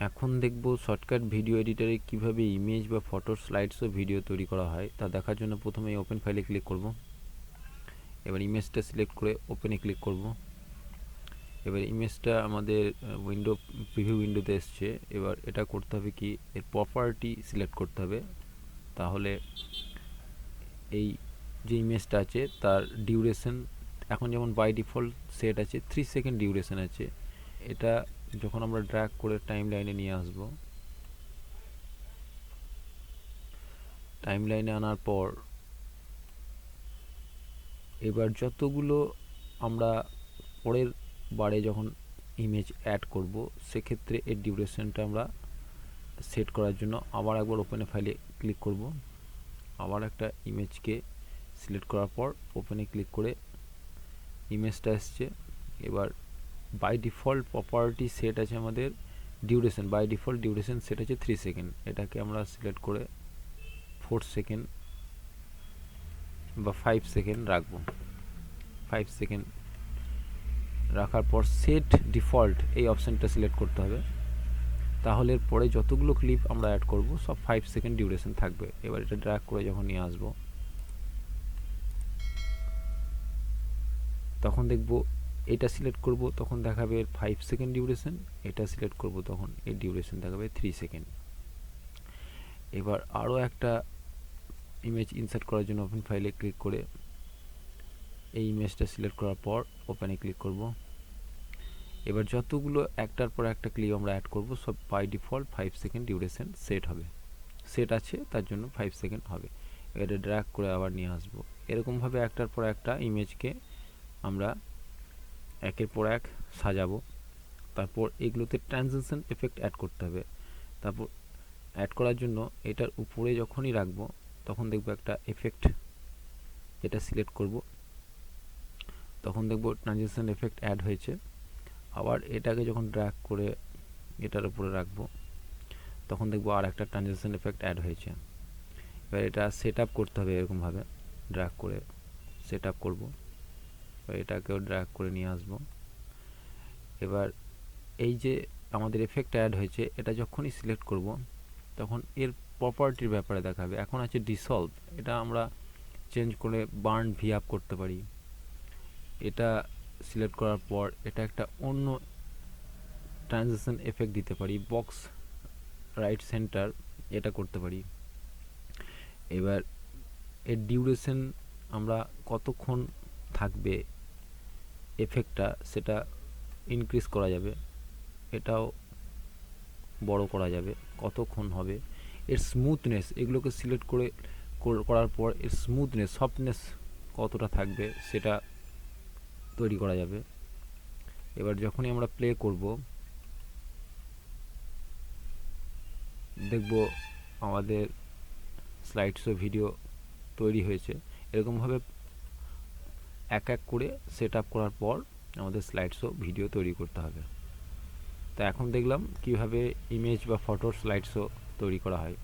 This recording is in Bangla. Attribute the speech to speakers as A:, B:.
A: এখন দেখব শর্টকাট ভিডিও এডিটরে কিভাবে ইমেজ বা ফটো স্লাইডস ও ভিডিও তৈরি করা হয় তা দেখার জন্য প্রথমে ওপেন ফাইলে ক্লিক করব। এবার ইমেজটা সিলেক্ট করে ওপেনে ক্লিক করব। এবার ইমেজটা আমাদের প্রিভিউ উইন্ডোতে এসছে। এবার এটা করতে হবে কি, এর প্রপার্টি সিলেক্ট করতে হবে। তাহলে এই যে ইমেজটা আছে তার ডিউরেশন এখন যেমন বাই ডিফল্ট সেট আছে 3 সেকেন্ড ডিউরেশন আছে। এটা যখন আমরা ড্র্যাগ করে টাইমলাইনে নিয়ে আসব, টাইমলাইনে আনার পর এবার যতগুলো আমরা পরের বারে যখন ইমেজ অ্যাড করব সেক্ষেত্রে এর ডিউরেশনটা আমরা সেট করার জন্য আবার একবার ওপেনে ফাইলে ক্লিক করব। আবার একটা ইমেজকে সিলেক্ট করার পর ওপেনে ক্লিক করে ইমেজটা আসছে। এবার বাই ডিফল্ট প্রপার্টি সেট আছে আমাদের duration, by default duration set আছে 3 সেকেন্ড। এটাকে আমরা সিলেক্ট করে 4 সেকেন্ড বা 5 সেকেন্ড রাখবো। 5 সেকেন্ড রাখার পর সেট ডিফল্ট এই অপশানটা সিলেক্ট করতে হবে। তাহলে এরপরে যতগুলো ক্লিপ আমরা অ্যাড করব সব 5 সেকেন্ড ডিউরেশন থাকবে। এবার এটা ড্র্যাগ করে যখন নিয়ে আসবো তখন দেখব এটা সিলেক্ট করব তখন দেখাবে 5 সেকেন্ড ডিউরেশন, এটা সিলেক্ট করব তখন এর ডিউরেশন দেখাবে 3 সেকেন্ড। এবার আরও একটা ইমেজ ইনসার্ট করার জন্য ওপেন ফাইলে ক্লিক করে এই ইমেজটা সিলেক্ট করার পর ওপেনে ক্লিক করব। এবার যতগুলো একটার পর একটা ক্লিপ আমরা অ্যাড করব সব by default 5 second duration set হবে, সেট আছে তার জন্য 5 সেকেন্ড হবে। এটা ড্র্যাগ করে আবার নিয়ে আসবো। এরকমভাবে একটার পর একটা ইমেজকে আমরা একের পর এক সাজাবো। তারপর এগুলোতে ট্রানজিশন এফেক্ট অ্যাড করতে হবে। তারপর অ্যাড করার জন্য এটার উপরে যখনই রাখবো তখন দেখবো একটা এফেক্ট, এটা সিলেক্ট করব তখন দেখবো ট্রানজিশন এফেক্ট অ্যাড হয়েছে। আবার এটাকে যখন ড্র্যাগ করে এটার উপরে রাখবো তখন দেখবো আর একটা ট্রানজিশন এফেক্ট অ্যাড হয়েছে। এবার এটা সেট আপ করতে হবে, এরকমভাবে ড্র্যাগ করে সেট আপ করবো। এটাকেও ড্র্যাগ করে নিয়ে আসবো। এবার এই যে আমাদের এফেক্ট অ্যাড হয়েছে এটা যখনই সিলেক্ট করব তখন এর প্রপার্টির ব্যাপারে দেখাবে। এখন আছে ডিসলভ, এটা আমরা চেঞ্জ করে বার্ন ভি আপ করতে পারি। এটা সিলেক্ট করার পর এটা একটা অন্য ট্রানজিশন এফেক্ট দিতে পারি, বক্স রাইট সেন্টার এটা করতে পারি। এবার এর ডিউরেশন আমরা কতক্ষণ থাকবে এফেক্টটা সেটা ইনক্রিজ করা যাবে, এটাও বড় করা যাবে, কতক্ষণ হবে। এর স্মুথনেস এগুলোকে সিলেক্ট করে করার পর এর স্মুথনেস সফটনেস কতটা থাকবে সেটা তৈরি করা যাবে। এবার যখনই আমরা প্লে করব দেখব আমাদের স্লাইডস ও ভিডিও তৈরি হয়েছে। এরকমভাবে এক এক করে সেট আপ করার পর আমাদের স্লাইডস ও ভিডিও তৈরি করতে হবে। তা এখন দেখলাম কিভাবে ইমেজ বা ফটোর স্লাইডস ও তৈরি করা হয়।